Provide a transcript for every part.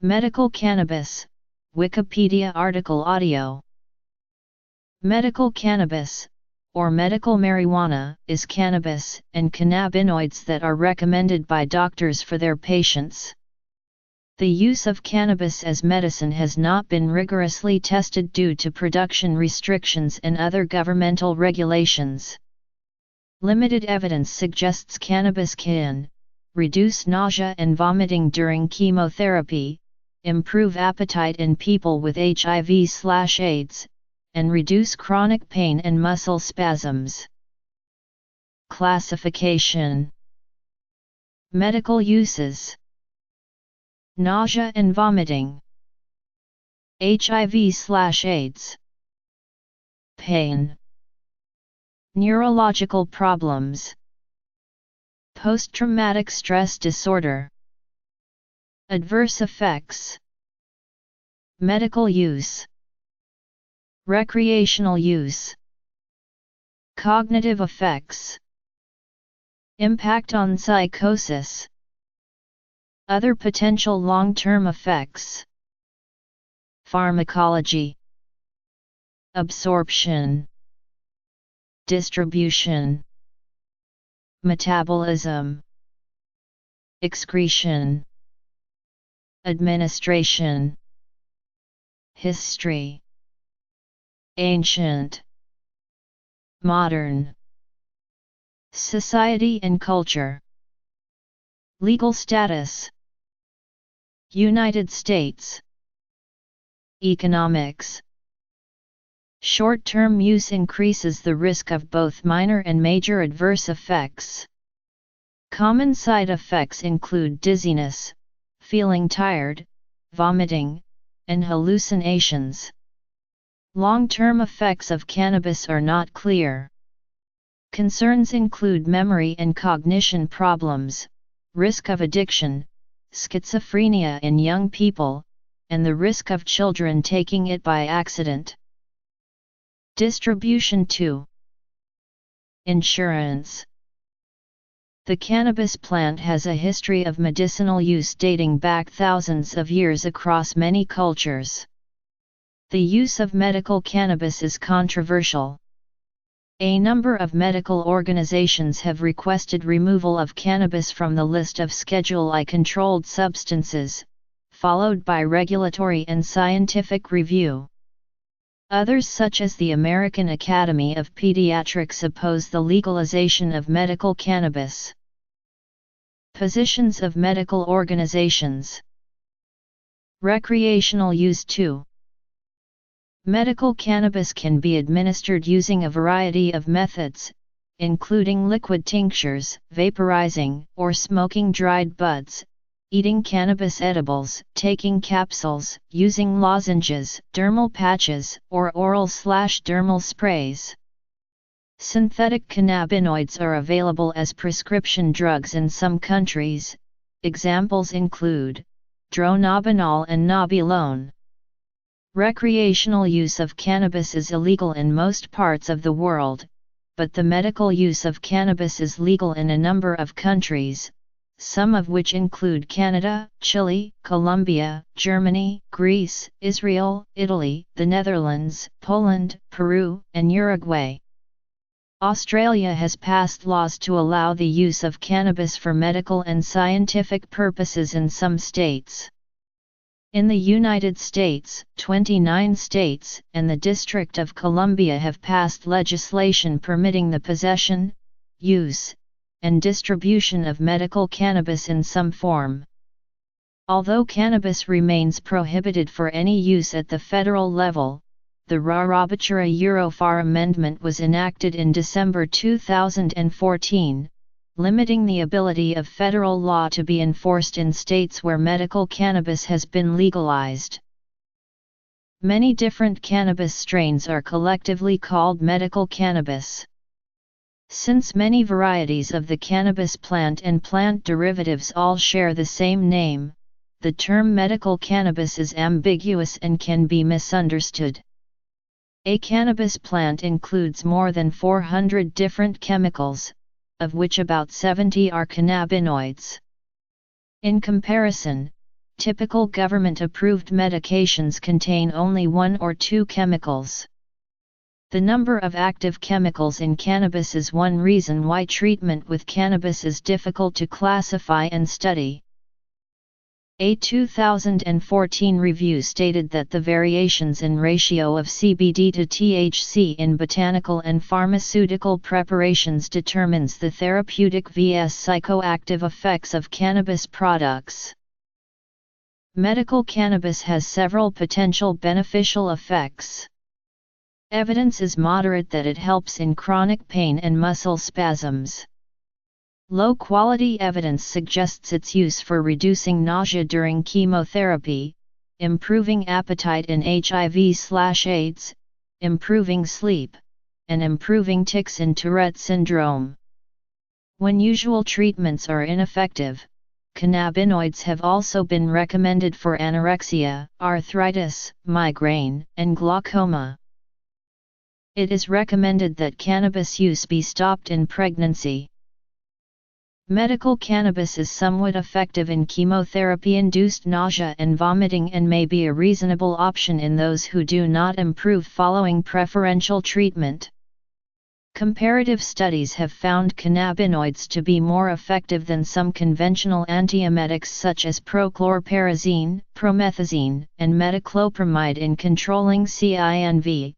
Medical cannabis, Wikipedia article audio. Medical cannabis, or medical marijuana, is cannabis and cannabinoids that are recommended by doctors for their patients. The use of cannabis as medicine has not been rigorously tested due to production restrictions and other governmental regulations. Limited evidence suggests cannabis can reduce nausea and vomiting during chemotherapy, improve appetite in people with HIV/AIDS, and reduce chronic pain and muscle spasms. Classification. Medical uses: nausea and vomiting, HIV/AIDS, pain, neurological problems, post-traumatic stress disorder. Adverse effects. Medical use, recreational use, cognitive effects, impact on psychosis, other potential long-term effects. Pharmacology. Absorption, distribution, metabolism, excretion, administration. History. Ancient, modern. Society and culture. Legal status. United States. Economics. Short-term use increases the risk of both minor and major adverse effects. Common side effects include dizziness, feeling tired, vomiting, and hallucinations. Long-term effects of cannabis are not clear. Concerns include memory and cognition problems, risk of addiction, schizophrenia in young people, and the risk of children taking it by accident. Distribution to insurance. The cannabis plant has a history of medicinal use dating back thousands of years across many cultures. The use of medical cannabis is controversial. A number of medical organizations have requested removal of cannabis from the list of Schedule I controlled substances, followed by regulatory and scientific review. Others, such as the American Academy of Pediatrics, oppose the legalization of medical cannabis. Positions of medical organizations. Recreational use too. Medical cannabis can be administered using a variety of methods, including liquid tinctures, vaporizing or smoking dried buds, eating cannabis edibles, taking capsules, using lozenges, dermal patches, or oral/dermal sprays. Synthetic cannabinoids are available as prescription drugs in some countries. Examples include dronabinol and nabilone. Recreational use of cannabis is illegal in most parts of the world, but the medical use of cannabis is legal in a number of countries, some of which include Canada, Chile, Colombia, Germany, Greece, Israel, Italy, the Netherlands, Poland, Peru, and Uruguay. Australia has passed laws to allow the use of cannabis for medical and scientific purposes in some states. In the United States, 29 states and the District of Columbia have passed legislation permitting the possession, use, and distribution of medical cannabis in some form. Although cannabis remains prohibited for any use at the federal level, the Rarabatura Eurofar Amendment was enacted in December 2014, limiting the ability of federal law to be enforced in states where medical cannabis has been legalized. Many different cannabis strains are collectively called medical cannabis. Since many varieties of the cannabis plant and plant derivatives all share the same name, the term medical cannabis is ambiguous and can be misunderstood. A cannabis plant includes more than 400 different chemicals, of which about 70 are cannabinoids. In comparison, Typical government-approved medications contain only 1 or 2 chemicals. The number of active chemicals in cannabis is one reason why treatment with cannabis is difficult to classify and study. A 2014 review stated that the variations in ratio of CBD to THC in botanical and pharmaceutical preparations determines the therapeutic vs psychoactive effects of cannabis products. Medical cannabis has several potential beneficial effects. Evidence is moderate that it helps in chronic pain and muscle spasms. Low-quality evidence suggests its use for reducing nausea during chemotherapy, improving appetite in HIV/AIDS, improving sleep, and improving tics in Tourette syndrome. When usual treatments are ineffective, cannabinoids have also been recommended for anorexia, arthritis, migraine, and glaucoma. It is recommended that cannabis use be stopped in pregnancy. Medical cannabis is somewhat effective in chemotherapy-induced nausea and vomiting and may be a reasonable option in those who do not improve following preferential treatment. Comparative studies have found cannabinoids to be more effective than some conventional antiemetics such as prochlorperazine, promethazine, and metoclopramide in controlling CINV,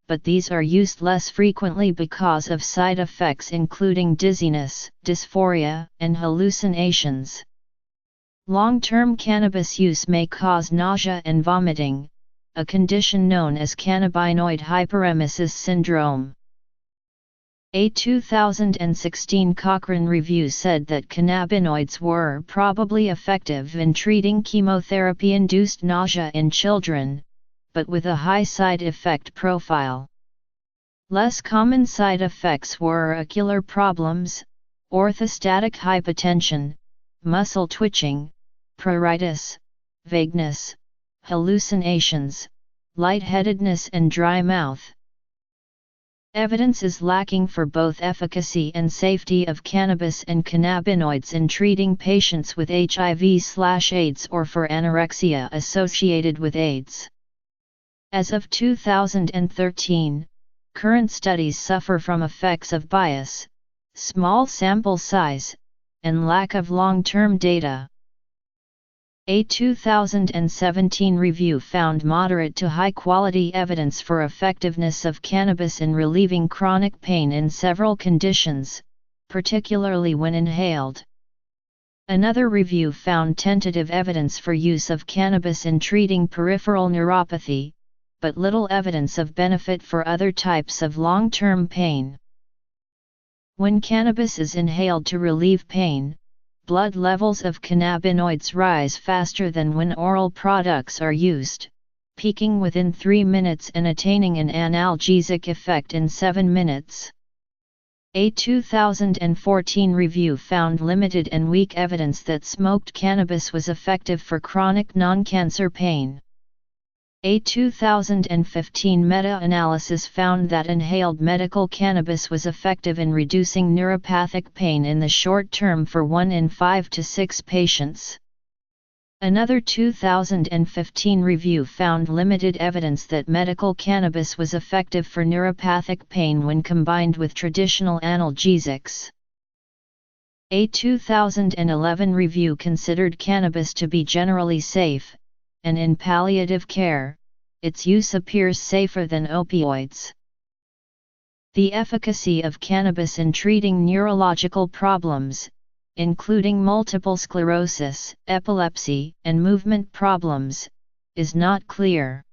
but these are used less frequently because of side effects including dizziness, dysphoria, and hallucinations. Long-term cannabis use may cause nausea and vomiting, a condition known as cannabinoid hyperemesis syndrome. A 2016 Cochrane review said that cannabinoids were probably effective in treating chemotherapy-induced nausea in children, but with a high side effect profile. Less common side effects were ocular problems, orthostatic hypotension, muscle twitching, pruritus, vagueness, hallucinations, lightheadedness and dry mouth. Evidence is lacking for both efficacy and safety of cannabis and cannabinoids in treating patients with HIV/AIDS or for anorexia associated with AIDS. As of 2013, current studies suffer from effects of bias, small sample size, and lack of long-term data. A 2017 review found moderate to high-quality evidence for effectiveness of cannabis in relieving chronic pain in several conditions, particularly when inhaled. Another review found tentative evidence for use of cannabis in treating peripheral neuropathy, but little evidence of benefit for other types of long-term pain. When cannabis is inhaled to relieve pain, blood levels of cannabinoids rise faster than when oral products are used, peaking within 3 minutes and attaining an analgesic effect in 7 minutes. A 2014 review found limited and weak evidence that smoked cannabis was effective for chronic non-cancer pain. A 2015 meta-analysis found that inhaled medical cannabis was effective in reducing neuropathic pain in the short term for 1 in 5 to 6 patients. Another 2015 review found limited evidence that medical cannabis was effective for neuropathic pain when combined with traditional analgesics. A 2011 review considered cannabis to be generally safe, and in palliative care, its use appears safer than opioids. The efficacy of cannabis in treating neurological problems, including multiple sclerosis, epilepsy, and movement problems, is not clear.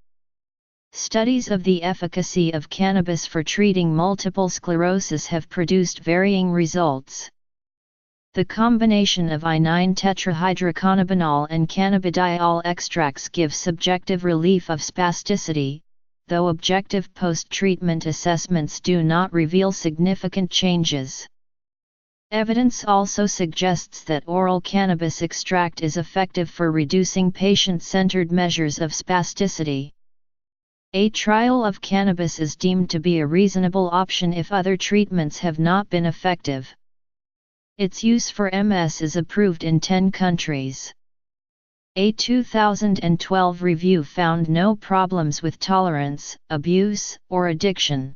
Studies of the efficacy of cannabis for treating multiple sclerosis have produced varying results. The combination of I9-tetrahydrocannabinol and cannabidiol extracts gives subjective relief of spasticity, though objective post-treatment assessments do not reveal significant changes. Evidence also suggests that oral cannabis extract is effective for reducing patient-centered measures of spasticity. A trial of cannabis is deemed to be a reasonable option if other treatments have not been effective. Its use for MS is approved in 10 countries. A 2012 review found no problems with tolerance, abuse, or addiction.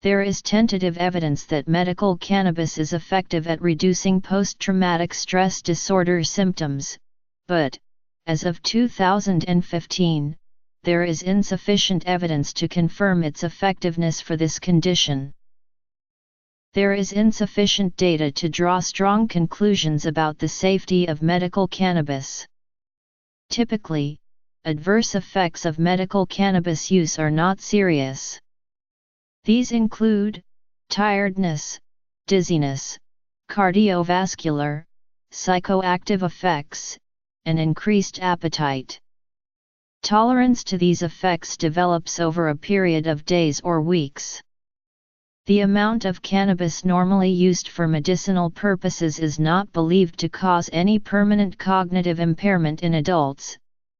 There is tentative evidence that medical cannabis is effective at reducing post-traumatic stress disorder symptoms, but, as of 2015, there is insufficient evidence to confirm its effectiveness for this condition. There is insufficient data to draw strong conclusions about the safety of medical cannabis. Typically, adverse effects of medical cannabis use are not serious. These include tiredness, dizziness, cardiovascular, psychoactive effects, and increased appetite. Tolerance to these effects develops over a period of days or weeks. The amount of cannabis normally used for medicinal purposes is not believed to cause any permanent cognitive impairment in adults,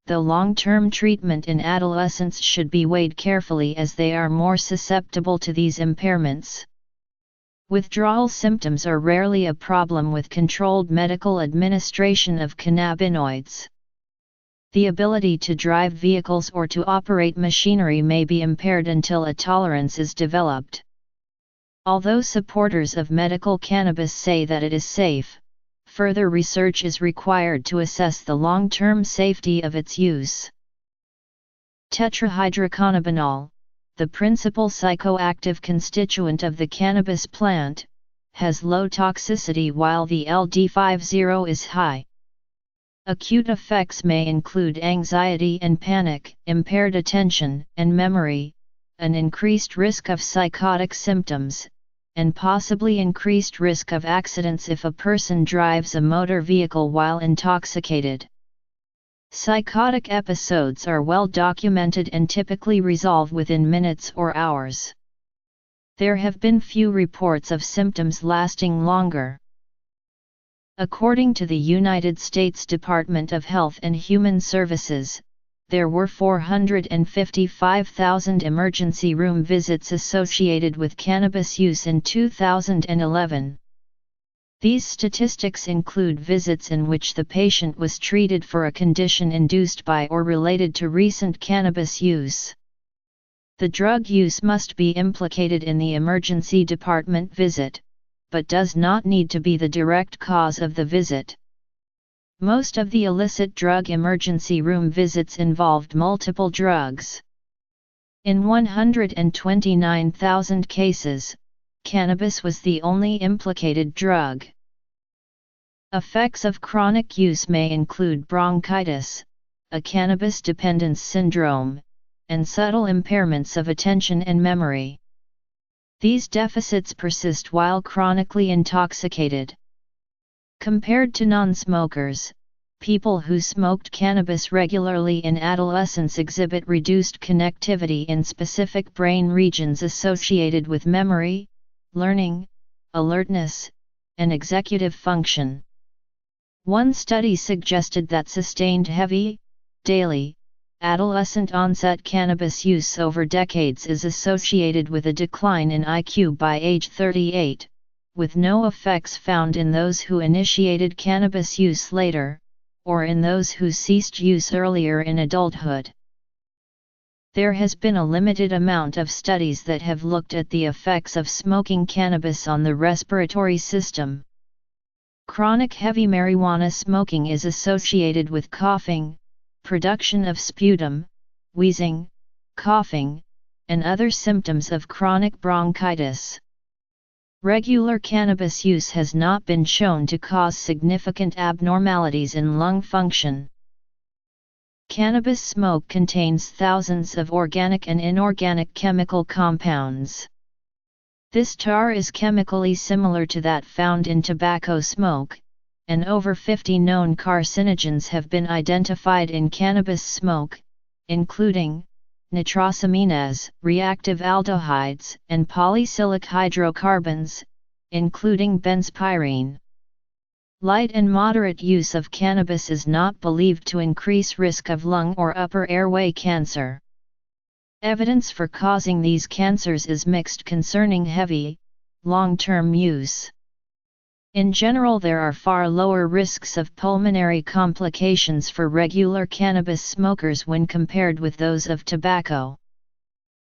though long-term treatment in adolescents should be weighed carefully as they are more susceptible to these impairments. Withdrawal symptoms are rarely a problem with controlled medical administration of cannabinoids. The ability to drive vehicles or to operate machinery may be impaired until a tolerance is developed. Although supporters of medical cannabis say that it is safe, further research is required to assess the long-term safety of its use. Tetrahydrocannabinol, the principal psychoactive constituent of the cannabis plant, has low toxicity while the LD50 is high. Acute effects may include anxiety and panic, impaired attention and memory, an increased risk of psychotic symptoms, and possibly increased risk of accidents if a person drives a motor vehicle while intoxicated. Psychotic episodes are well documented and typically resolve within minutes or hours. There have been few reports of symptoms lasting longer. According to the United States Department of Health and Human Services, there were 455,000 emergency room visits associated with cannabis use in 2011. These statistics include visits in which the patient was treated for a condition induced by or related to recent cannabis use. The drug use must be implicated in the emergency department visit, but does not need to be the direct cause of the visit. Most of the illicit drug emergency room visits involved multiple drugs. In 129,000 cases, cannabis was the only implicated drug. Effects of chronic use may include bronchitis, a cannabis dependence syndrome, and subtle impairments of attention and memory. These deficits persist while chronically intoxicated. Compared to non-smokers, people who smoked cannabis regularly in adolescence exhibit reduced connectivity in specific brain regions associated with memory, learning, alertness, and executive function. One study suggested that sustained heavy, daily, adolescent-onset cannabis use over decades is associated with a decline in IQ by age 38. With no effects found in those who initiated cannabis use later, or in those who ceased use earlier in adulthood. There has been a limited amount of studies that have looked at the effects of smoking cannabis on the respiratory system. Chronic heavy marijuana smoking is associated with coughing, production of sputum, wheezing, coughing, and other symptoms of chronic bronchitis. Regular cannabis use has not been shown to cause significant abnormalities in lung function. Cannabis smoke contains thousands of organic and inorganic chemical compounds. This tar is chemically similar to that found in tobacco smoke, and over 50 known carcinogens have been identified in cannabis smoke, including nitrosamines, reactive aldehydes, and polycyclic hydrocarbons, including benzpyrene. Light and moderate use of cannabis is not believed to increase risk of lung or upper airway cancer. Evidence for causing these cancers is mixed concerning heavy, long-term use. In general, there are far lower risks of pulmonary complications for regular cannabis smokers when compared with those of tobacco.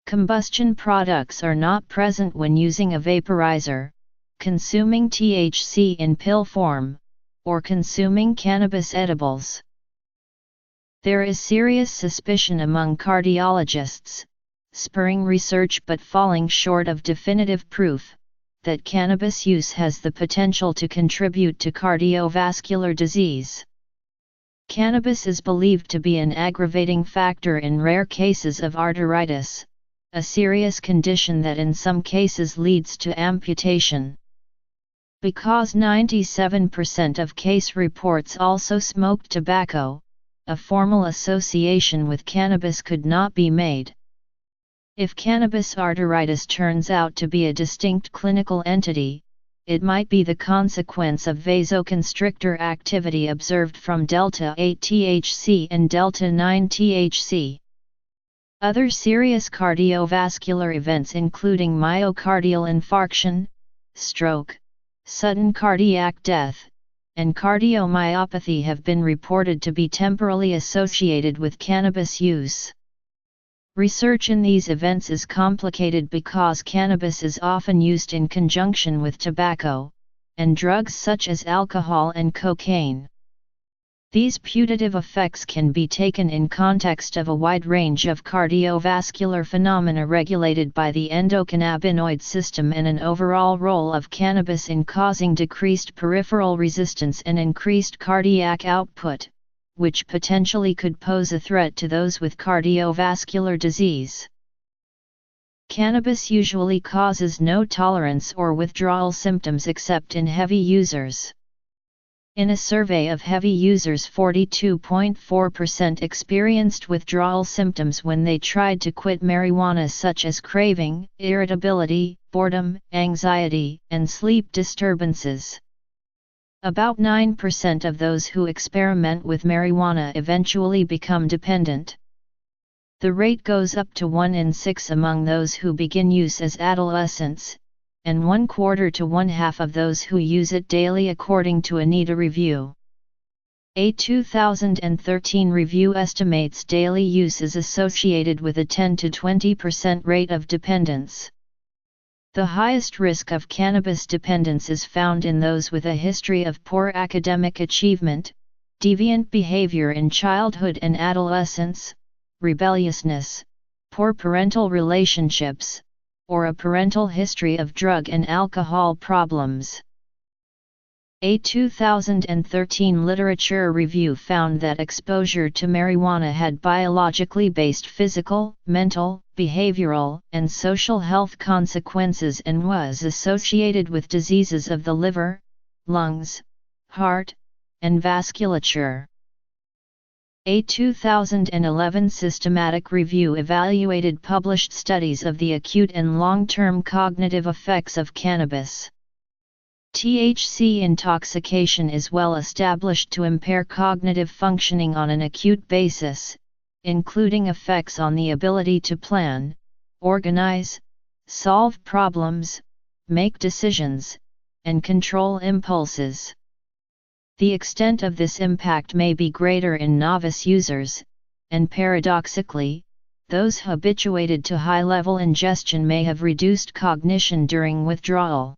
Combustion products are not present when using a vaporizer, consuming THC in pill form, or consuming cannabis edibles. There is serious suspicion among cardiologists, spurring research but falling short of definitive proof, that cannabis use has the potential to contribute to cardiovascular disease. Cannabis is believed to be an aggravating factor in rare cases of arteritis, a serious condition that in some cases leads to amputation. Because 97% of case reports also smoked tobacco, a formal association with cannabis could not be made. If cannabis arteritis turns out to be a distinct clinical entity, it might be the consequence of vasoconstrictor activity observed from delta-8 THC and delta-9 THC. Other serious cardiovascular events including myocardial infarction, stroke, sudden cardiac death, and cardiomyopathy have been reported to be temporally associated with cannabis use. Research in these events is complicated because cannabis is often used in conjunction with tobacco, and drugs such as alcohol and cocaine. These putative effects can be taken in context of a wide range of cardiovascular phenomena regulated by the endocannabinoid system and an overall role of cannabis in causing decreased peripheral resistance and increased cardiac output, which potentially could pose a threat to those with cardiovascular disease. Cannabis usually causes no tolerance or withdrawal symptoms except in heavy users. In a survey of heavy users, 42.4% experienced withdrawal symptoms when they tried to quit marijuana, such as craving, irritability, boredom, anxiety, and sleep disturbances. About 9% of those who experiment with marijuana eventually become dependent. The rate goes up to 1 in 6 among those who begin use as adolescents, and 1/4 to 1/2 of those who use it daily, according to a NIDA review. A 2013 review estimates daily use is associated with a 10 to 20% rate of dependence. The highest risk of cannabis dependence is found in those with a history of poor academic achievement, deviant behavior in childhood and adolescence, rebelliousness, poor parental relationships, or a parental history of drug and alcohol problems. A 2013 literature review found that exposure to marijuana had biologically based physical, mental, behavioral, and social health consequences and was associated with diseases of the liver, lungs, heart, and vasculature. A 2011 systematic review evaluated published studies of the acute and long-term cognitive effects of cannabis. THC intoxication is well established to impair cognitive functioning on an acute basis, including effects on the ability to plan, organize, solve problems, make decisions, and control impulses. The extent of this impact may be greater in novice users, and paradoxically, those habituated to high-level ingestion may have reduced cognition during withdrawal.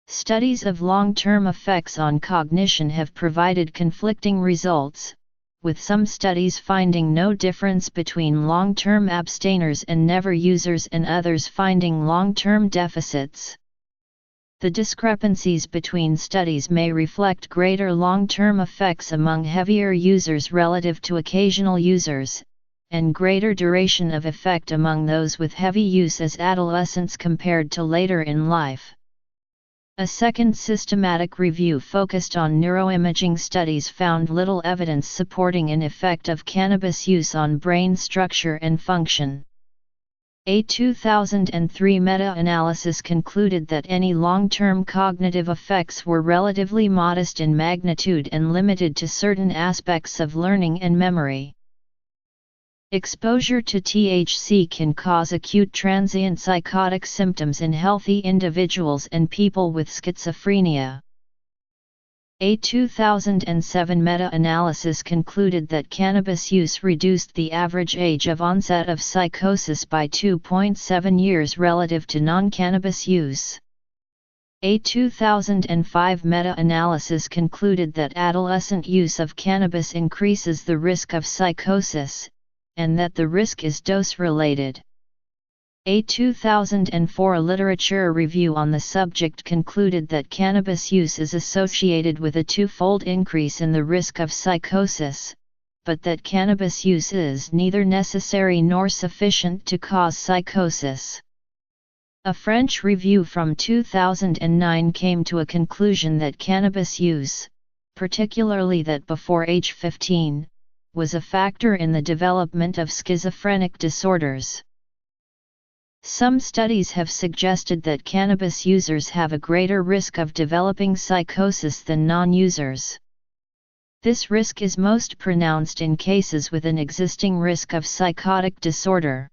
Studies of long-term effects on cognition have provided conflicting results, with some studies finding no difference between long-term abstainers and never users and others finding long-term deficits. The discrepancies between studies may reflect greater long-term effects among heavier users relative to occasional users, and greater duration of effect among those with heavy use as adolescents compared to later in life. A second systematic review focused on neuroimaging studies found little evidence supporting an effect of cannabis use on brain structure and function. A 2003 meta-analysis concluded that any long-term cognitive effects were relatively modest in magnitude and limited to certain aspects of learning and memory. Exposure to THC can cause acute transient psychotic symptoms in healthy individuals and people with schizophrenia. A 2007 meta-analysis concluded that cannabis use reduced the average age of onset of psychosis by 2.7 years relative to non-cannabis use. A 2005 meta-analysis concluded that adolescent use of cannabis increases the risk of psychosis, and that the risk is dose-related. A 2004 literature review on the subject concluded that cannabis use is associated with a twofold increase in the risk of psychosis, but that cannabis use is neither necessary nor sufficient to cause psychosis. A French review from 2009 came to a conclusion that cannabis use, particularly that before age 15, was a factor in the development of schizophrenic disorders. Some studies have suggested that cannabis users have a greater risk of developing psychosis than non-users. This risk is most pronounced in cases with an existing risk of psychotic disorder.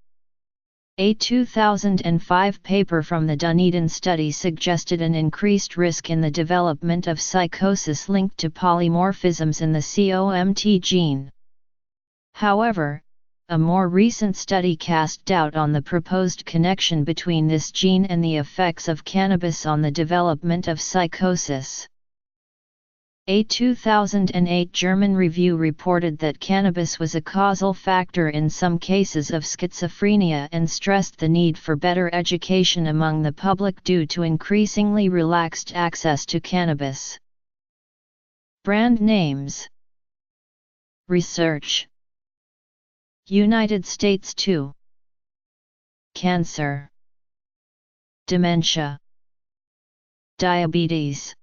A 2005 paper from the Dunedin study suggested an increased risk in the development of psychosis linked to polymorphisms in the COMT gene. However, a more recent study cast doubt on the proposed connection between this gene and the effects of cannabis on the development of psychosis. A 2008 German review reported that cannabis was a causal factor in some cases of schizophrenia and stressed the need for better education among the public due to increasingly relaxed access to cannabis. Brand names. Research. United States 2. Cancer, dementia, diabetes,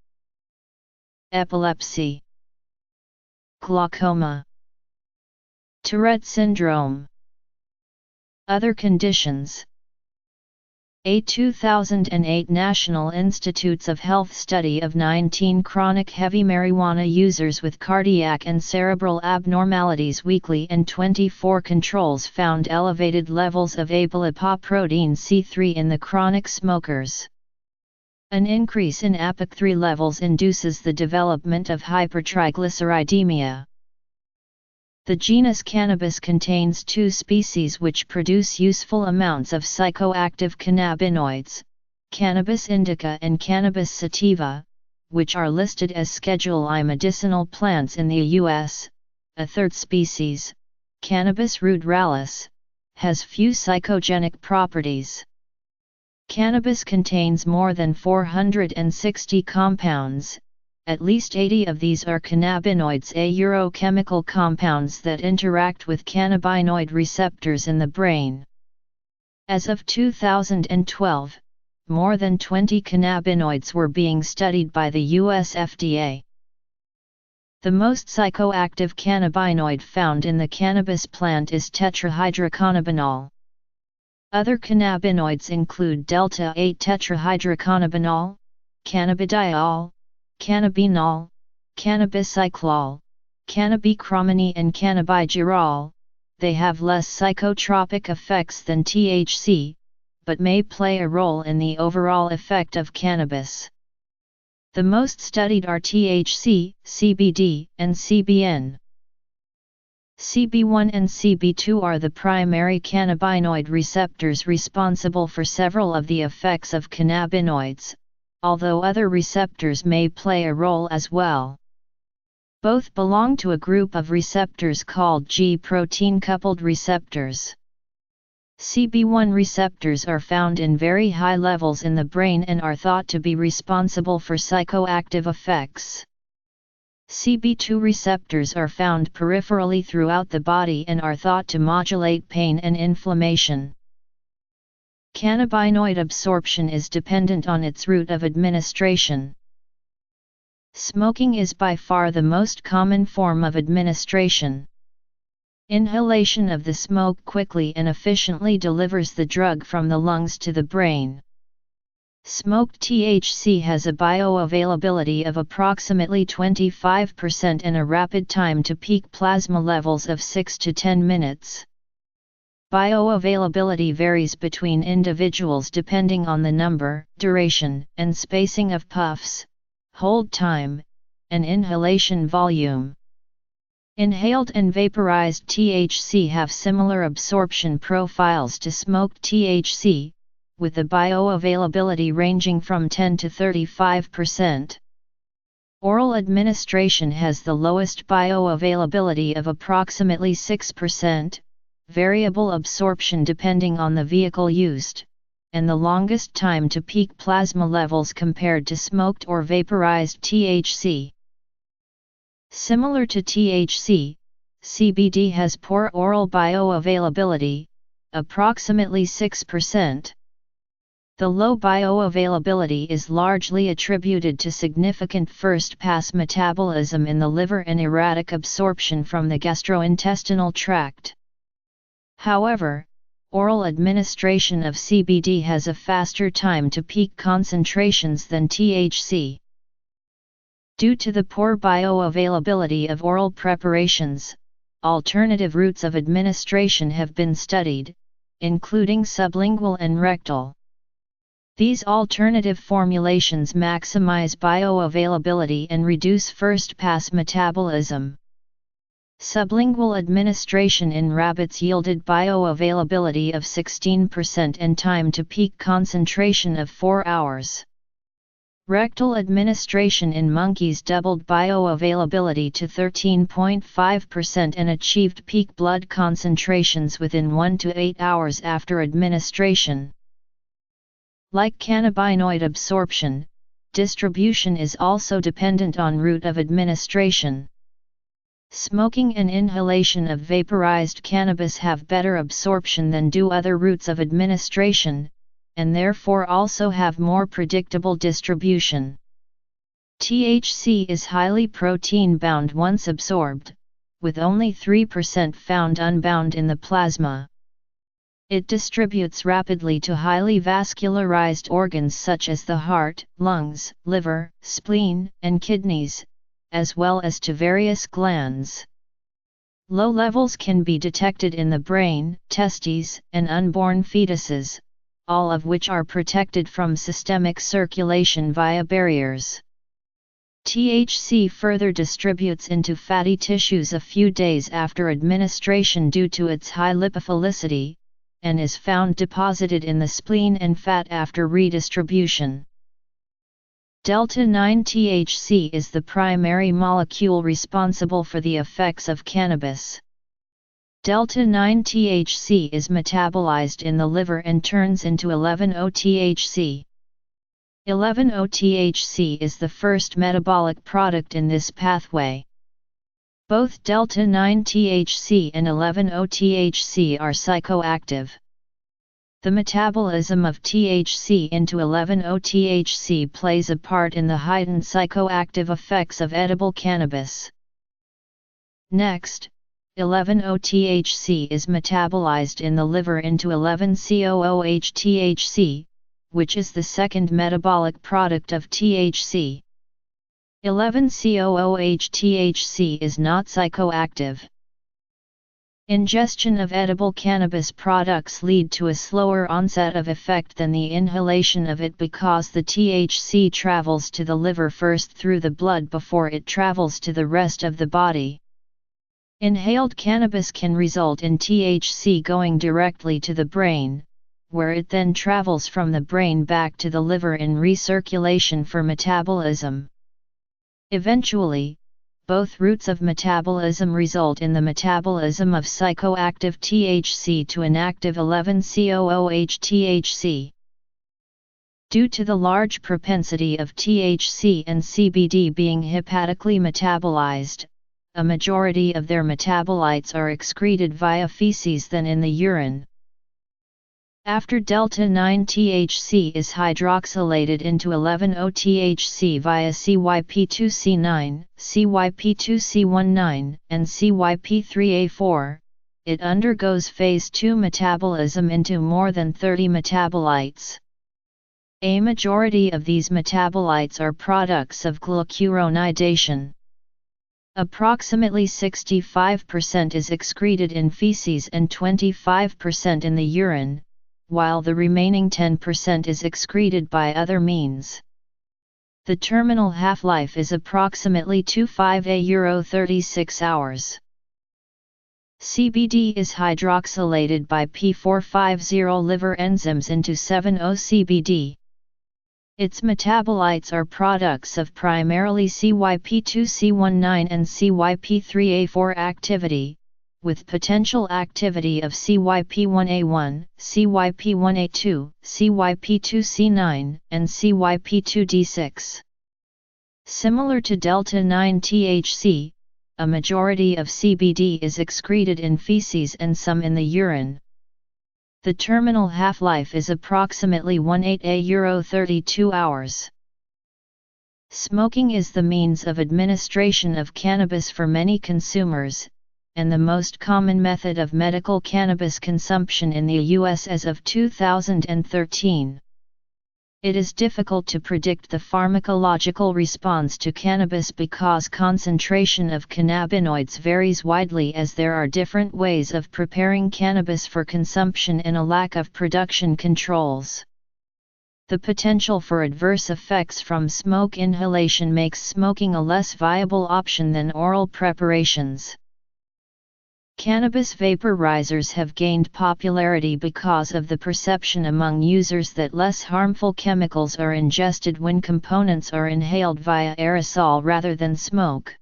epilepsy, glaucoma, Tourette syndrome. Other conditions. A 2008 National Institutes of Health study of 19 chronic heavy marijuana users with cardiac and cerebral abnormalities weekly and 24 controls found elevated levels of apolipoprotein C3 in the chronic smokers. An increase in APOC3 levels induces the development of hypertriglyceridemia. The genus Cannabis contains 2 species which produce useful amounts of psychoactive cannabinoids, Cannabis indica and Cannabis sativa, which are listed as Schedule I medicinal plants in the U.S. A third species, Cannabis ruderalis, has few psychogenic properties. Cannabis contains more than 460 compounds. At least 80 of these are cannabinoids, chemical compounds that interact with cannabinoid receptors in the brain. As of 2012, more than 20 cannabinoids were being studied by the US FDA. The most psychoactive cannabinoid found in the cannabis plant is tetrahydrocannabinol. Other cannabinoids include delta-8 tetrahydrocannabinol, cannabidiol, cannabinol, cannabicyclol, cannabichromene and cannabigerol. They have less psychotropic effects than THC, but may play a role in the overall effect of cannabis. The most studied are THC, CBD, and CBN. CB1 and CB2 are the primary cannabinoid receptors responsible for several of the effects of cannabinoids, although other receptors may play a role as well. Both belong to a group of receptors called G-protein-coupled receptors. CB1 receptors are found in very high levels in the brain and are thought to be responsible for psychoactive effects. CB2 receptors are found peripherally throughout the body and are thought to modulate pain and inflammation. Cannabinoid absorption is dependent on its route of administration. Smoking is by far the most common form of administration. Inhalation of the smoke quickly and efficiently delivers the drug from the lungs to the brain. Smoked THC has a bioavailability of approximately 25% and a rapid time to peak plasma levels of 6 to 10 minutes. Bioavailability varies between individuals depending on the number, duration, and spacing of puffs, hold time, and inhalation volume. Inhaled and vaporized THC have similar absorption profiles to smoked THC, with the bioavailability ranging from 10 to 35%. Oral administration has the lowest bioavailability of approximately 6%, variable absorption depending on the vehicle used, and the longest time to peak plasma levels compared to smoked or vaporized THC. Similar to THC, CBD has poor oral bioavailability, approximately 6%. The low bioavailability is largely attributed to significant first-pass metabolism in the liver and erratic absorption from the gastrointestinal tract. However, oral administration of CBD has a faster time to peak concentrations than THC. Due to the poor bioavailability of oral preparations, alternative routes of administration have been studied, including sublingual and rectal. These alternative formulations maximize bioavailability and reduce first-pass metabolism. Sublingual administration in rabbits yielded bioavailability of 16% and time to peak concentration of 4 hours. Rectal administration in monkeys doubled bioavailability to 13.5% and achieved peak blood concentrations within 1 to 8 hours after administration. Like cannabinoid absorption, distribution is also dependent on route of administration. Smoking and inhalation of vaporized cannabis have better absorption than do other routes of administration, and therefore also have more predictable distribution. THC is highly protein-bound once absorbed, with only 3% found unbound in the plasma. It distributes rapidly to highly vascularized organs such as the heart, lungs, liver, spleen, and kidneys, as well as to various glands. Low levels can be detected in the brain, testes, and unborn fetuses, all of which are protected from systemic circulation via barriers. THC further distributes into fatty tissues a few days after administration due to its high lipophilicity, and is found deposited in the spleen and fat after redistribution. Delta-9 THC is the primary molecule responsible for the effects of cannabis. Delta-9 THC is metabolized in the liver and turns into 11-O-THC. 11-O-THC is the first metabolic product in this pathway. Both delta-9 THC and 11-O-THC are psychoactive. The metabolism of THC into 11-O-THC plays a part in the heightened psychoactive effects of edible cannabis. Next, 11-O-THC is metabolized in the liver into 11-COOH-THC, which is the second metabolic product of THC. 11-COOH-THC is not psychoactive. Ingestion of edible cannabis products lead to a slower onset of effect than the inhalation of it because the THC travels to the liver first through the blood before it travels to the rest of the body. Inhaled cannabis can result in THC going directly to the brain, where it then travels from the brain back to the liver in recirculation for metabolism. Eventually, both routes of metabolism result in the metabolism of psychoactive THC to inactive 11-COOH-THC. Due to the large propensity of THC and CBD being hepatically metabolized, a majority of their metabolites are excreted via feces than in the urine. After delta-9 THC is hydroxylated into 11-O-THC via CYP2C9, CYP2C19, and CYP3A4, it undergoes phase 2 metabolism into more than 30 metabolites. A majority of these metabolites are products of glucuronidation. Approximately 65% is excreted in feces and 25% in the urine, while the remaining 10% is excreted by other means. The terminal half-life is approximately 25 36 hours. CBD is hydroxylated by P450 liver enzymes into 7-O-CBD. Its metabolites are products of primarily CYP2C19 and CYP3A4 activity, with potential activity of CYP1A1, CYP1A2, CYP2C9, and CYP2D6. Similar to delta-9 THC, a majority of CBD is excreted in feces and some in the urine. The terminal half-life is approximately 32 hours. Smoking is the means of administration of cannabis for many consumers, and the most common method of medical cannabis consumption in the U.S. as of 2013. It is difficult to predict the pharmacological response to cannabis because concentration of cannabinoids varies widely, as there are different ways of preparing cannabis for consumption and a lack of production controls. The potential for adverse effects from smoke inhalation makes smoking a less viable option than oral preparations. Cannabis vaporizers have gained popularity because of the perception among users that less harmful chemicals are ingested when components are inhaled via aerosol rather than smoke.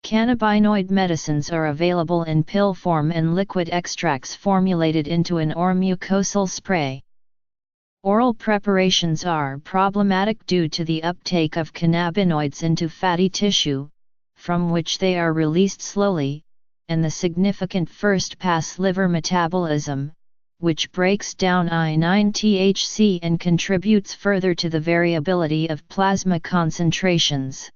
Cannabinoid medicines are available in pill form and liquid extracts formulated into an or mucosal spray. Oral preparations are problematic due to the uptake of cannabinoids into fatty tissue, from which they are released slowly, and the significant first-pass liver metabolism, which breaks down I9-THC and contributes further to the variability of plasma concentrations.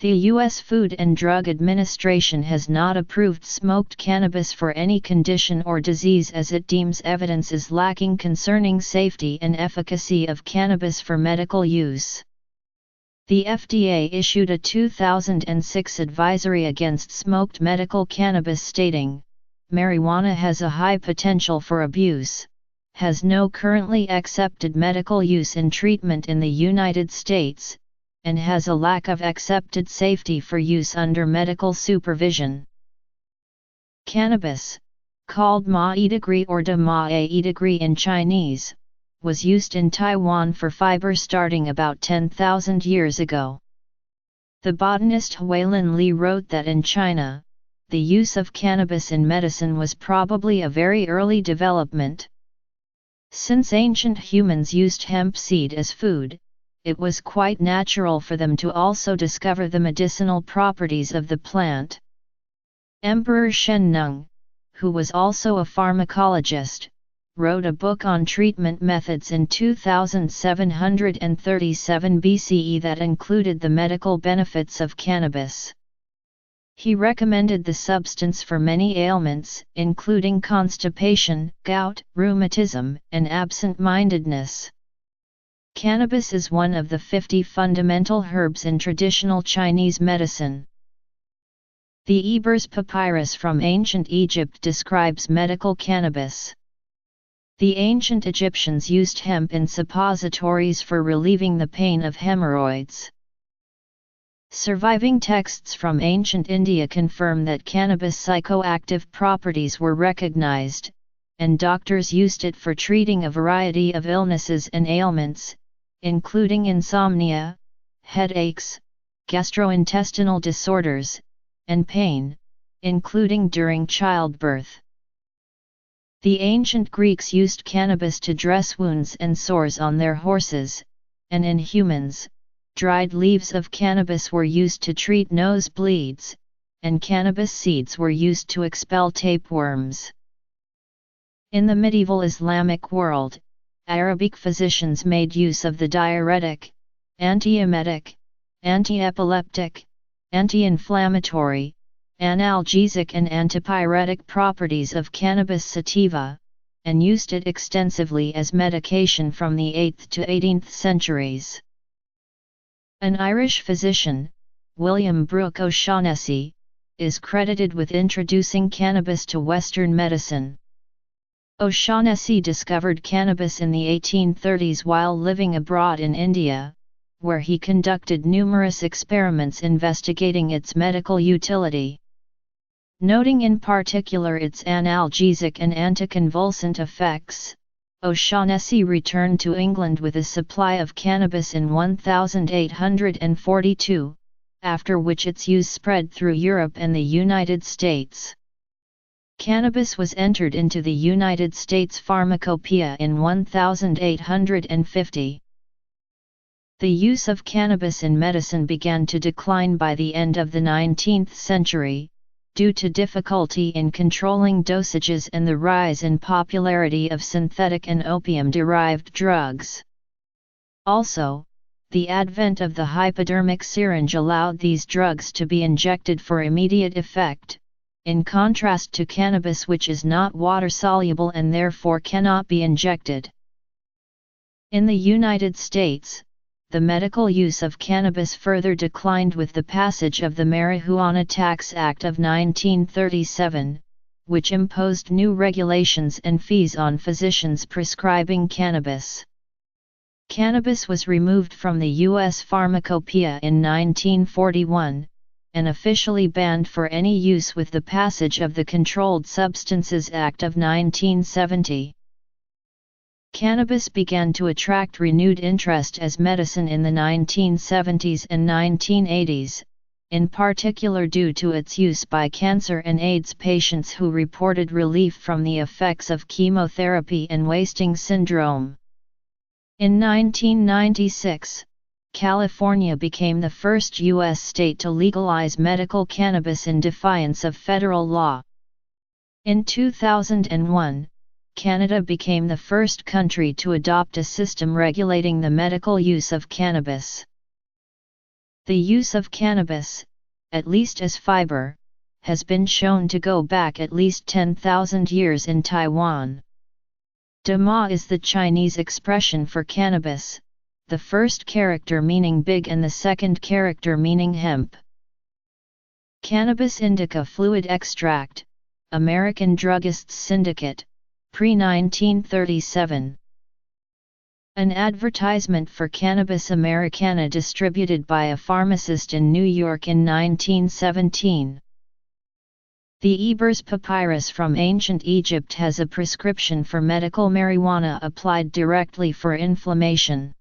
The U.S. Food and Drug Administration has not approved smoked cannabis for any condition or disease, as it deems evidence is lacking concerning safety and efficacy of cannabis for medical use. The FDA issued a 2006 advisory against smoked medical cannabis stating, "Marijuana has a high potential for abuse, has no currently accepted medical use in treatment in the United States, and has a lack of accepted safety for use under medical supervision." Cannabis, called ma-e degree or de ma-e degree in Chinese, was used in Taiwan for fiber starting about 10,000 years ago. The botanist Huilin Li wrote that in China, the use of cannabis in medicine was probably a very early development. Since ancient humans used hemp seed as food, it was quite natural for them to also discover the medicinal properties of the plant. Emperor Shen Nung, who was also a pharmacologist, wrote a book on treatment methods in 2737 BCE that included the medical benefits of cannabis. He recommended the substance for many ailments, including constipation, gout, rheumatism, and absent-mindedness. Cannabis is one of the 50 fundamental herbs in traditional Chinese medicine. The Ebers Papyrus from ancient Egypt describes medical cannabis. The ancient Egyptians used hemp in suppositories for relieving the pain of hemorrhoids. Surviving texts from ancient India confirm that cannabis' psychoactive properties were recognized, and doctors used it for treating a variety of illnesses and ailments, including insomnia, headaches, gastrointestinal disorders, and pain, including during childbirth. The ancient Greeks used cannabis to dress wounds and sores on their horses, and in humans, dried leaves of cannabis were used to treat nosebleeds, and cannabis seeds were used to expel tapeworms. In the medieval Islamic world, Arabic physicians made use of the diuretic, antiemetic, antiepileptic, anti-inflammatory, analgesic and antipyretic properties of cannabis sativa, and used it extensively as medication from the 8th to 18th centuries. An Irish physician, William Brooke O'Shaughnessy, is credited with introducing cannabis to Western medicine. O'Shaughnessy discovered cannabis in the 1830s while living abroad in India, where he conducted numerous experiments investigating its medical utility. Noting in particular its analgesic and anticonvulsant effects, O'Shaughnessy returned to England with a supply of cannabis in 1842, after which its use spread through Europe and the United States. Cannabis was entered into the United States Pharmacopoeia in 1850. The use of cannabis in medicine began to decline by the end of the 19th century, due to difficulty in controlling dosages and the rise in popularity of synthetic and opium-derived drugs. Also, the advent of the hypodermic syringe allowed these drugs to be injected for immediate effect, in contrast to cannabis, which is not water-soluble and therefore cannot be injected. In the United States, the medical use of cannabis further declined with the passage of the Marijuana Tax Act of 1937, which imposed new regulations and fees on physicians prescribing cannabis. Cannabis was removed from the U.S. Pharmacopoeia in 1941, and officially banned for any use with the passage of the Controlled Substances Act of 1970. Cannabis began to attract renewed interest as medicine in the 1970s and 1980s, in particular due to its use by cancer and AIDS patients who reported relief from the effects of chemotherapy and wasting syndrome. In 1996, California became the first U.S. state to legalize medical cannabis in defiance of federal law. In 2001, Canada became the first country to adopt a system regulating the medical use of cannabis. The use of cannabis, at least as fiber, has been shown to go back at least 10,000 years in Taiwan. Dama is the Chinese expression for cannabis, the first character meaning big and the second character meaning hemp. Cannabis indica fluid extract, American Druggists Syndicate, pre-1937. An advertisement for Cannabis Americana distributed by a pharmacist in New York in 1917. The Ebers Papyrus from ancient Egypt has a prescription for medical marijuana applied directly for inflammation.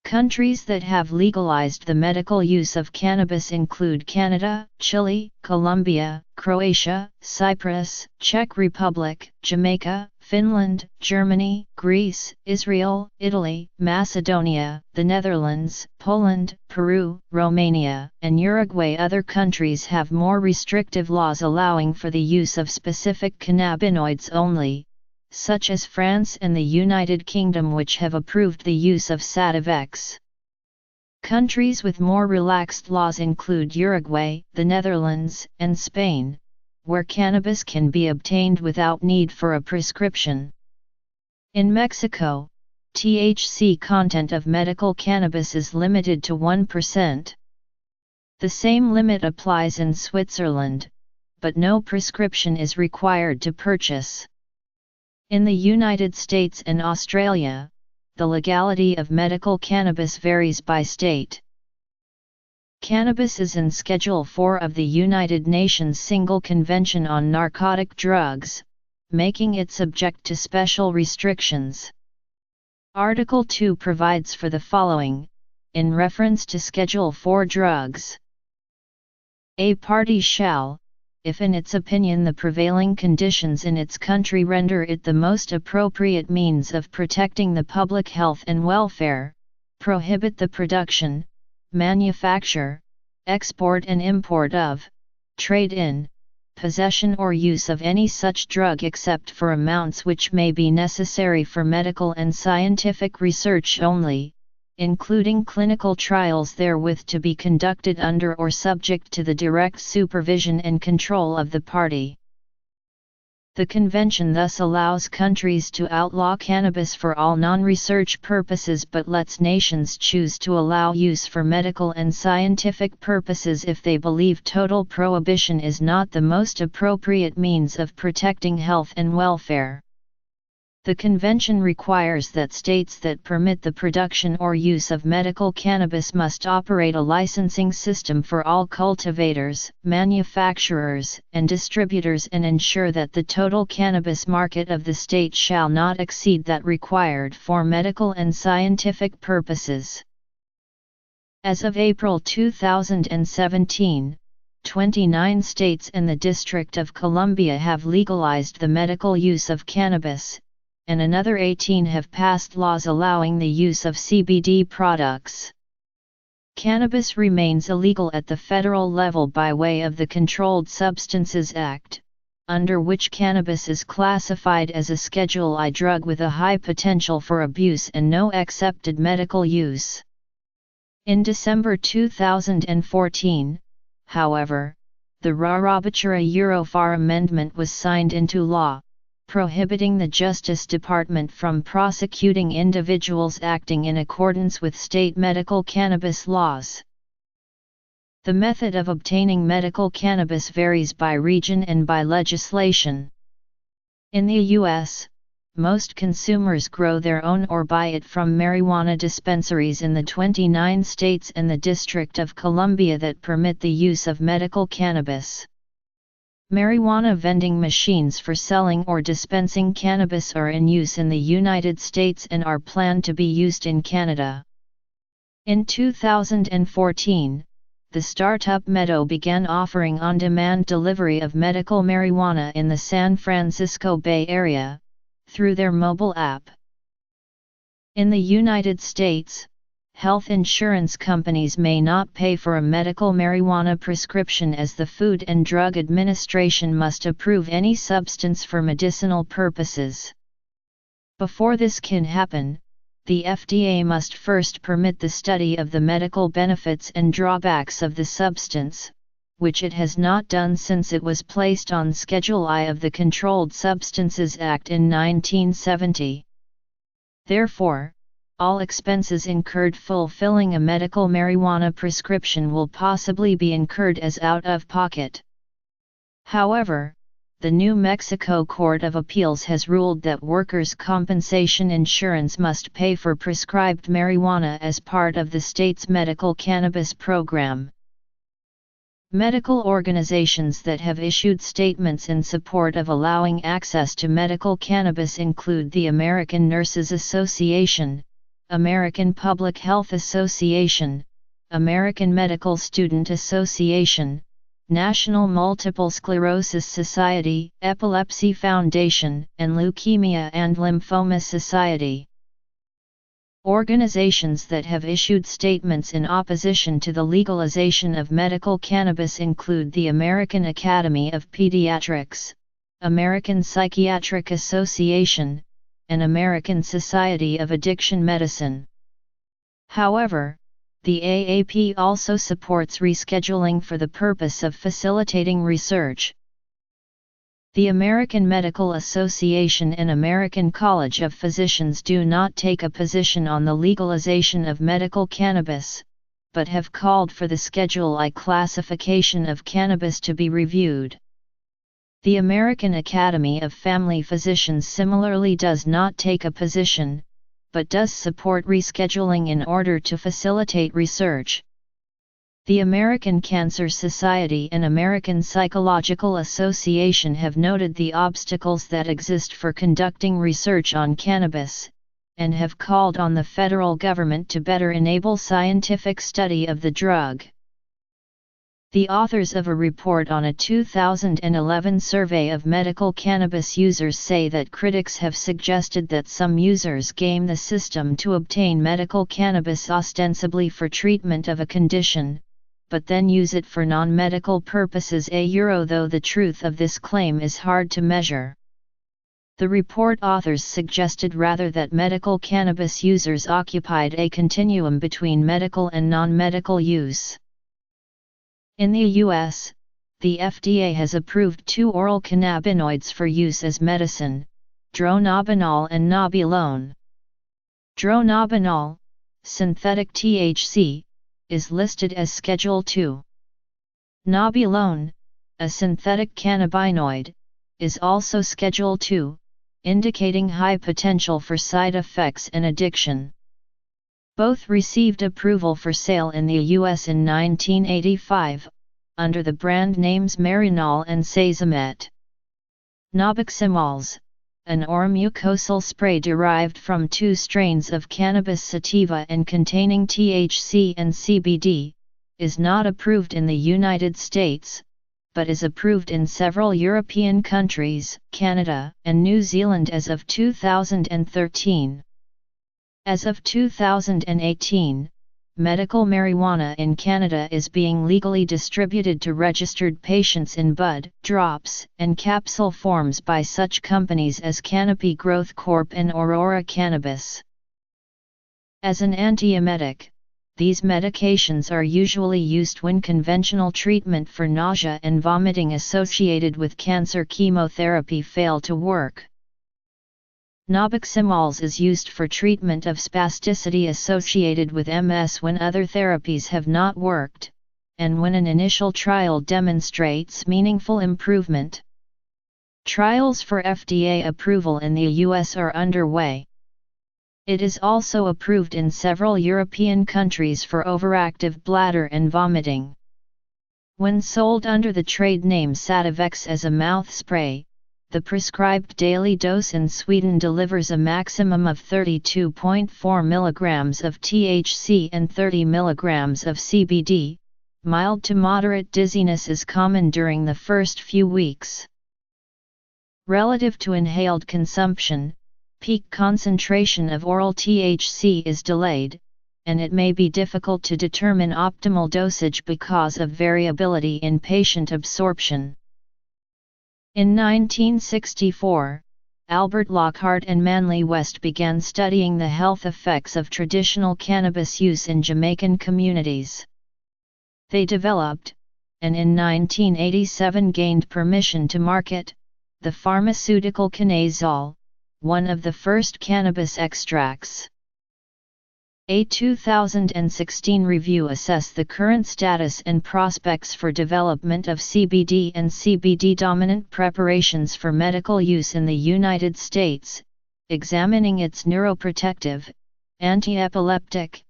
Countries that have legalized the medical use of cannabis include Canada, Chile, Colombia, Croatia, Cyprus, Czech Republic, Jamaica, Finland, Germany, Greece, Israel, Italy, Macedonia, the Netherlands, Poland, Peru, Romania, and Uruguay. Other countries have more restrictive laws allowing for the use of specific cannabinoids only, such as France and the United Kingdom, which have approved the use of Sativex. Countries with more relaxed laws include Uruguay, the Netherlands, and Spain, where cannabis can be obtained without need for a prescription. In Mexico, THC content of medical cannabis is limited to 1%. The same limit applies in Switzerland, but no prescription is required to purchase. In the United States and Australia, the legality of medical cannabis varies by state. Cannabis is in Schedule 4 of the United Nations Single Convention on Narcotic Drugs, making it subject to special restrictions. Article 2 provides for the following, in reference to Schedule 4 drugs. A party shall, if in its opinion the prevailing conditions in its country render it the most appropriate means of protecting the public health and welfare, prohibit the production, manufacture, export and import of, trade in, possession or use of any such drug except for amounts which may be necessary for medical and scientific research only, including clinical trials therewith to be conducted under or subject to the direct supervision and control of the party. The convention thus allows countries to outlaw cannabis for all non-research purposes but lets nations choose to allow use for medical and scientific purposes if they believe total prohibition is not the most appropriate means of protecting health and welfare. The convention requires that states that permit the production or use of medical cannabis must operate a licensing system for all cultivators, manufacturers, and distributors and ensure that the total cannabis market of the state shall not exceed that required for medical and scientific purposes. As of April 2017, 29 states and the District of Columbia have legalized the medical use of cannabis, and another 18 have passed laws allowing the use of CBD products. Cannabis remains illegal at the federal level by way of the Controlled Substances Act, under which cannabis is classified as a Schedule I drug with a high potential for abuse and no accepted medical use. In December 2014, however, the Rarabatura Eurofar Amendment was signed into law, prohibiting the Justice Department from prosecuting individuals acting in accordance with state medical cannabis laws. The method of obtaining medical cannabis varies by region and by legislation. In the U.S., most consumers grow their own or buy it from marijuana dispensaries in the 29 states and the District of Columbia that permit the use of medical cannabis. Marijuana vending machines for selling or dispensing cannabis are in use in the United States and are planned to be used in Canada. In 2014, the startup Meadow began offering on-demand delivery of medical marijuana in the San Francisco Bay Area, through their mobile app. In the United States, health insurance companies may not pay for a medical marijuana prescription as the Food and Drug Administration must approve any substance for medicinal purposes. Before this can happen, the FDA must first permit the study of the medical benefits and drawbacks of the substance, which it has not done since it was placed on Schedule I of the Controlled Substances Act in 1970. Therefore, all expenses incurred fulfilling a medical marijuana prescription will possibly be incurred as out-of-pocket. However, the New Mexico Court of Appeals has ruled that workers' compensation insurance must pay for prescribed marijuana as part of the state's medical cannabis program. Medical organizations that have issued statements in support of allowing access to medical cannabis include the American Nurses Association, American Public Health Association, American Medical Student Association, National Multiple Sclerosis Society, Epilepsy Foundation, and Leukemia and Lymphoma Society. Organizations that have issued statements in opposition to the legalization of medical cannabis include the American Academy of Pediatrics, American Psychiatric Association, and American Society of Addiction Medicine. However, the AAP also supports rescheduling for the purpose of facilitating research. The American Medical Association and American College of Physicians do not take a position on the legalization of medical cannabis, but have called for the Schedule I classification of cannabis to be reviewed. The American Academy of Family Physicians similarly does not take a position, but does support rescheduling in order to facilitate research. The American Cancer Society and American Psychological Association have noted the obstacles that exist for conducting research on cannabis, and have called on the federal government to better enable scientific study of the drug. The authors of a report on a 2011 survey of medical cannabis users say that critics have suggested that some users game the system to obtain medical cannabis ostensibly for treatment of a condition, but then use it for non-medical purposes, though the truth of this claim is hard to measure. The report authors suggested rather that medical cannabis users occupied a continuum between medical and non-medical use. In the U.S., the FDA has approved 2 oral cannabinoids for use as medicine, dronabinol and nabilone. Dronabinol, synthetic THC, is listed as Schedule II. Nabilone, a synthetic cannabinoid, is also Schedule II, indicating high potential for side effects and addiction. Both received approval for sale in the U.S. in 1985, under the brand names Marinol and Sazamet. Nabiximols, an oromucosal spray derived from 2 strains of cannabis sativa and containing THC and CBD, is not approved in the United States, but is approved in several European countries, Canada, and New Zealand as of 2013. As of 2018, medical marijuana in Canada is being legally distributed to registered patients in bud, drops, and capsule forms by such companies as Canopy Growth Corp and Aurora Cannabis. As an antiemetic, these medications are usually used when conventional treatment for nausea and vomiting associated with cancer chemotherapy fail to work. Nabiximols is used for treatment of spasticity associated with MS when other therapies have not worked, and when an initial trial demonstrates meaningful improvement. Trials for FDA approval in the US are underway. It is also approved in several European countries for overactive bladder and vomiting. When sold under the trade name Sativex as a mouth spray, the prescribed daily dose in Sweden delivers a maximum of 32.4 mg of THC and 30 mg of CBD. Mild to moderate dizziness is common during the first few weeks. Relative to inhaled consumption, peak concentration of oral THC is delayed, and it may be difficult to determine optimal dosage because of variability in patient absorption. In 1964, Albert Lockhart and Manly West began studying the health effects of traditional cannabis use in Jamaican communities. They developed, and in 1987 gained permission to market, the pharmaceutical cannabidiol, one of the first cannabis extracts. A 2016 review assessed the current status and prospects for development of CBD and CBD-dominant preparations for medical use in the United States, examining its neuroprotective, anti-epileptic,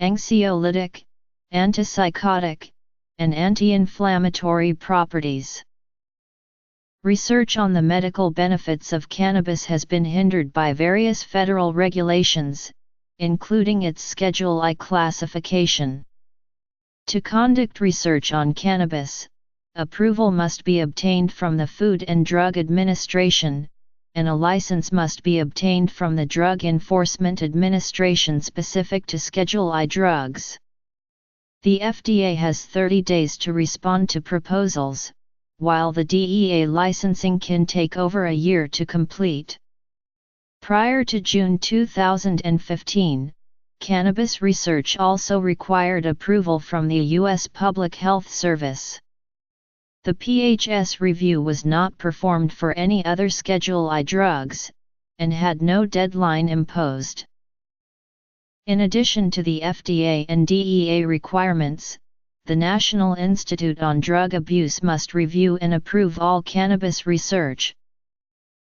anxiolytic, antipsychotic, and anti-inflammatory properties. Research on the medical benefits of cannabis has been hindered by various federal regulations, including its Schedule I classification. To conduct research on cannabis, approval must be obtained from the Food and Drug Administration, and a license must be obtained from the Drug Enforcement Administration specific to Schedule I drugs. The FDA has 30 days to respond to proposals, while the DEA licensing can take over a year to complete. Prior to June 2015, cannabis research also required approval from the U.S. Public Health Service. The PHS review was not performed for any other Schedule I drugs, and had no deadline imposed. In addition to the FDA and DEA requirements, the National Institute on Drug Abuse must review and approve all cannabis research.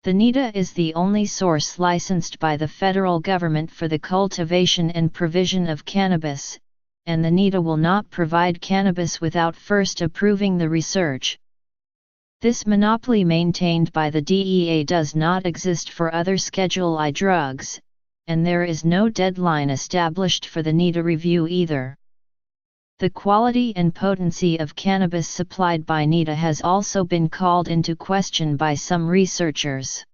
The NIDA is the only source licensed by the federal government for the cultivation and provision of cannabis, and the NIDA will not provide cannabis without first approving the research. This monopoly maintained by the DEA does not exist for other Schedule I drugs, and there is no deadline established for the NIDA review either. The quality and potency of cannabis supplied by NIDA has also been called into question by some researchers.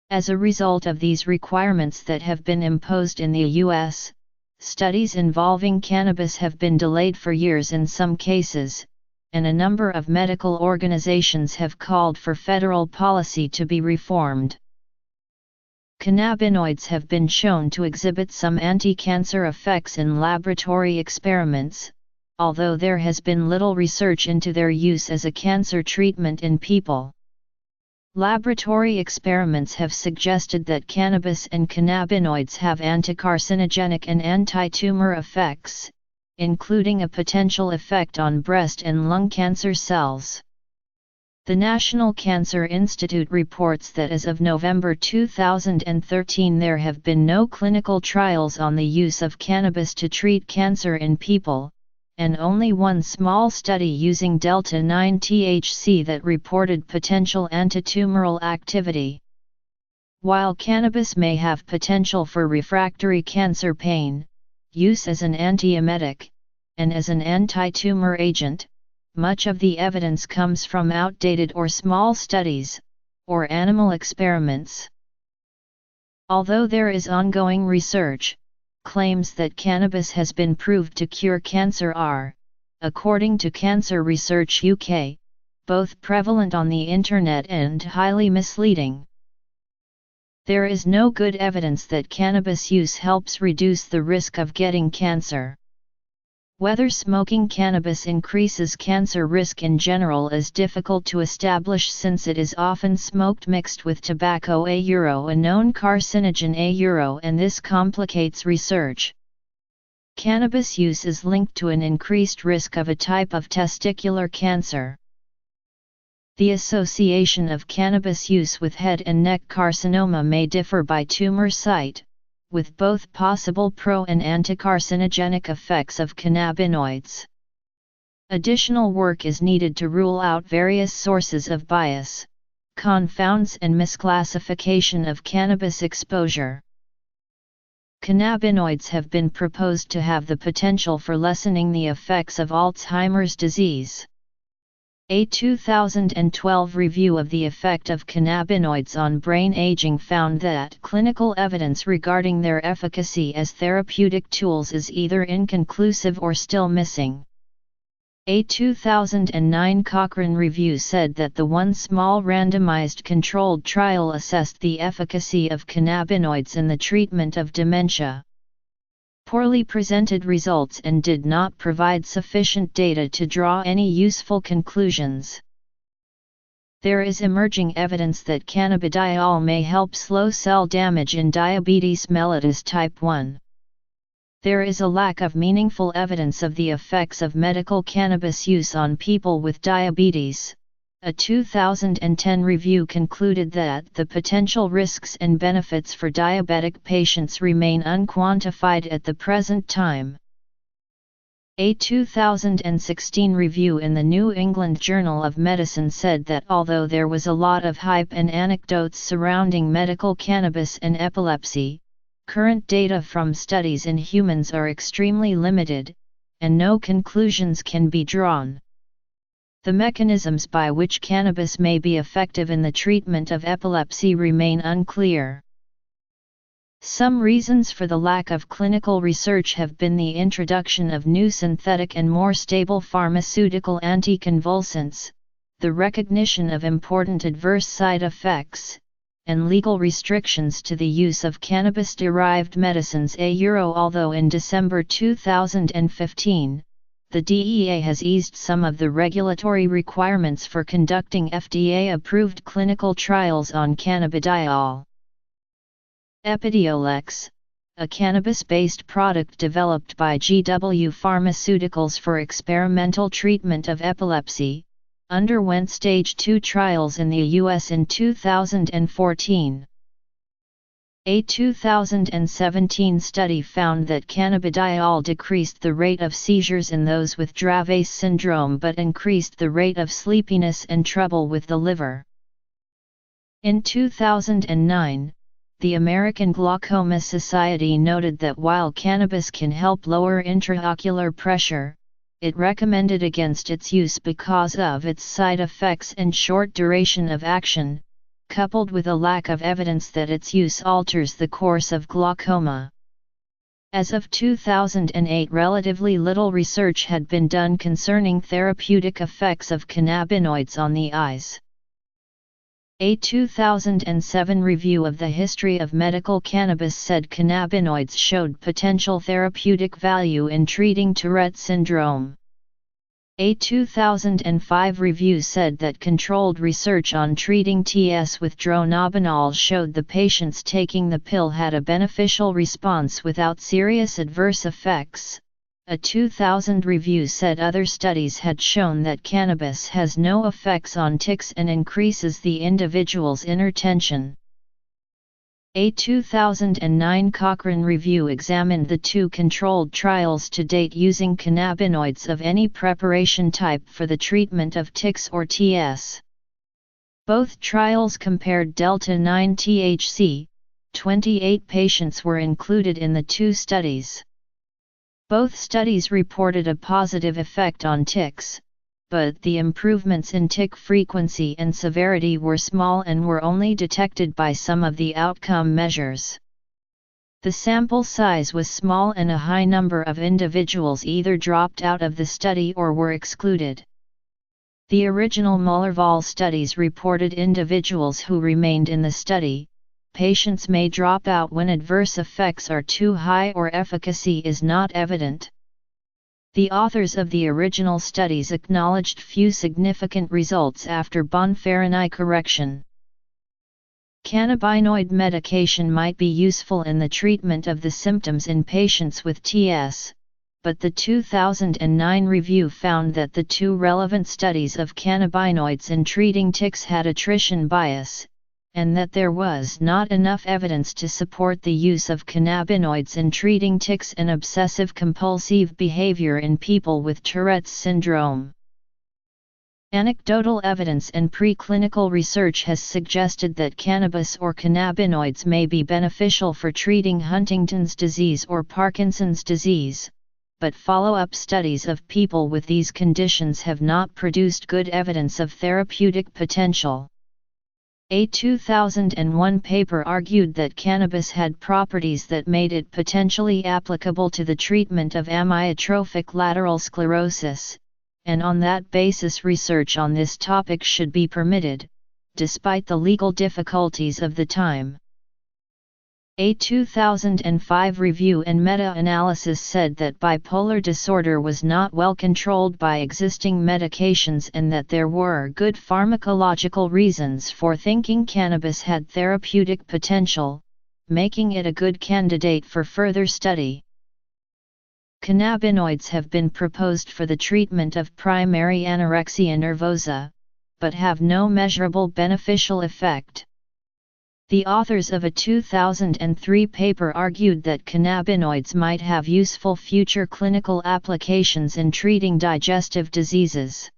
As a result of these requirements that have been imposed in the U.S., studies involving cannabis have been delayed for years in some cases, and a number of medical organizations have called for federal policy to be reformed. Cannabinoids have been shown to exhibit some anti-cancer effects in laboratory experiments, although there has been little research into their use as a cancer treatment in people. Laboratory experiments have suggested that cannabis and cannabinoids have anticarcinogenic and anti-tumor effects, including a potential effect on breast and lung cancer cells. The National Cancer Institute reports that as of November 2013 there have been no clinical trials on the use of cannabis to treat cancer in people, and only one small study using delta-9 THC that reported potential antitumoral activity. While cannabis may have potential for refractory cancer pain, use as an antiemetic, and as an anti-tumor agent, much of the evidence comes from outdated or small studies, or animal experiments. Although there is ongoing research, claims that cannabis has been proved to cure cancer are, according to Cancer Research UK, both prevalent on the internet and highly misleading. There is no good evidence that cannabis use helps reduce the risk of getting cancer. Whether smoking cannabis increases cancer risk in general is difficult to establish since it is often smoked mixed with tobacco, a known carcinogen, and this complicates research. Cannabis use is linked to an increased risk of a type of testicular cancer. The association of cannabis use with head and neck carcinoma may differ by tumor site, with both possible pro- and anticarcinogenic effects of cannabinoids. Additional work is needed to rule out various sources of bias, confounds and misclassification of cannabis exposure. Cannabinoids have been proposed to have the potential for lessening the effects of Alzheimer's disease. A 2012 review of the effect of cannabinoids on brain aging found that clinical evidence regarding their efficacy as therapeutic tools is either inconclusive or still missing. A 2009 Cochrane review said that the one small randomized controlled trial assessed the efficacy of cannabinoids in the treatment of dementia. Poorly presented results and did not provide sufficient data to draw any useful conclusions. There is emerging evidence that cannabidiol may help slow cell damage in diabetes mellitus type 1. There is a lack of meaningful evidence of the effects of medical cannabis use on people with diabetes. A 2010 review concluded that the potential risks and benefits for diabetic patients remain unquantified at the present time. A 2016 review in the New England Journal of Medicine said that although there was a lot of hype and anecdotes surrounding medical cannabis and epilepsy, current data from studies in humans are extremely limited, and no conclusions can be drawn. The mechanisms by which cannabis may be effective in the treatment of epilepsy remain unclear. Some reasons for the lack of clinical research have been the introduction of new synthetic and more stable pharmaceutical anticonvulsants, the recognition of important adverse side effects, and legal restrictions to the use of cannabis-derived medicines. Although in December 2015, the DEA has eased some of the regulatory requirements for conducting FDA-approved clinical trials on cannabidiol. Epidiolex, a cannabis-based product developed by GW Pharmaceuticals for experimental treatment of epilepsy, underwent Stage 2 trials in the U.S. in 2014. A 2017 study found that cannabidiol decreased the rate of seizures in those with Dravet syndrome but increased the rate of sleepiness and trouble with the liver. In 2009, the American Glaucoma Society noted that while cannabis can help lower intraocular pressure, it recommended against its use because of its side effects and short duration of action, coupled with a lack of evidence that its use alters the course of glaucoma. As of 2008, relatively little research had been done concerning therapeutic effects of cannabinoids on the eyes. A 2007 review of the history of medical cannabis said cannabinoids showed potential therapeutic value in treating Tourette syndrome. A 2005 review said that controlled research on treating TS with dronabinol showed the patients taking the pill had a beneficial response without serious adverse effects. A 2000 review said other studies had shown that cannabis has no effects on tics and increases the individual's inner tension. A 2009 Cochrane review examined the 2 controlled trials to date using cannabinoids of any preparation type for the treatment of tics or TS. Both trials compared delta-9 THC. 28 patients were included in the 2 studies. Both studies reported a positive effect on tics, but the improvements in tic frequency and severity were small and were only detected by some of the outcome measures. The sample size was small and a high number of individuals either dropped out of the study or were excluded. The original Mullerval studies reported individuals who remained in the study. Patients may drop out when adverse effects are too high or efficacy is not evident. The authors of the original studies acknowledged few significant results after Bonferroni correction. Cannabinoid medication might be useful in the treatment of the symptoms in patients with TS, but the 2009 review found that the 2 relevant studies of cannabinoids in treating tics had attrition bias, and that there was not enough evidence to support the use of cannabinoids in treating tics and obsessive-compulsive behavior in people with Tourette's syndrome. Anecdotal evidence and preclinical research has suggested that cannabis or cannabinoids may be beneficial for treating Huntington's disease or Parkinson's disease, but follow-up studies of people with these conditions have not produced good evidence of therapeutic potential. A 2001 paper argued that cannabis had properties that made it potentially applicable to the treatment of amyotrophic lateral sclerosis, and on that basis research on this topic should be permitted, despite the legal difficulties of the time. A 2005 review and meta-analysis said that bipolar disorder was not well controlled by existing medications and that there were good pharmacological reasons for thinking cannabis had therapeutic potential, making it a good candidate for further study. Cannabinoids have been proposed for the treatment of primary anorexia nervosa, but have no measurable beneficial effect. The authors of a 2003 paper argued that cannabinoids might have useful future clinical applications in treating digestive diseases.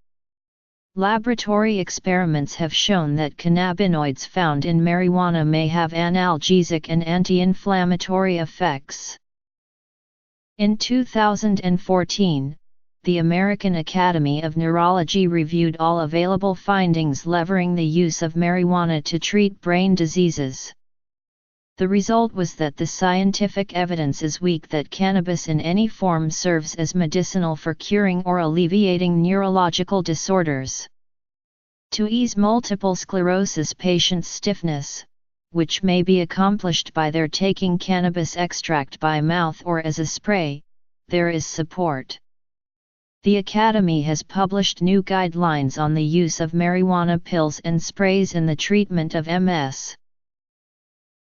Laboratory experiments have shown that cannabinoids found in marijuana may have analgesic and anti-inflammatory effects. In 2014, the American Academy of Neurology reviewed all available findings leveraging the use of marijuana to treat brain diseases. The result was that the scientific evidence is weak that cannabis in any form serves as medicinal for curing or alleviating neurological disorders. To ease multiple sclerosis patients' stiffness, which may be accomplished by their taking cannabis extract by mouth or as a spray, there is support. The Academy has published new guidelines on the use of marijuana pills and sprays in the treatment of MS.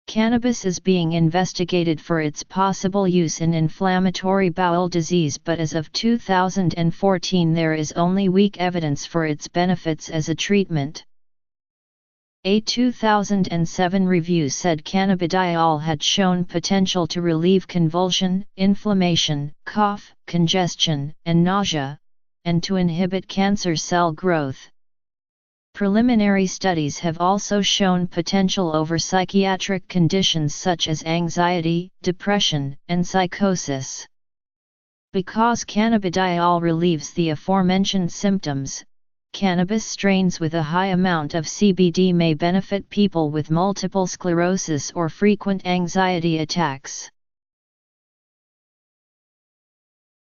Cannabis is being investigated for its possible use in inflammatory bowel disease, but as of 2014 there is only weak evidence for its benefits as a treatment. A 2007 review said cannabidiol had shown potential to relieve convulsion, inflammation, cough, congestion, and nausea, and to inhibit cancer cell growth. Preliminary studies have also shown potential over psychiatric conditions such as anxiety, depression, and psychosis. Because cannabidiol relieves the aforementioned symptoms, cannabis strains with a high amount of CBD may benefit people with multiple sclerosis or frequent anxiety attacks.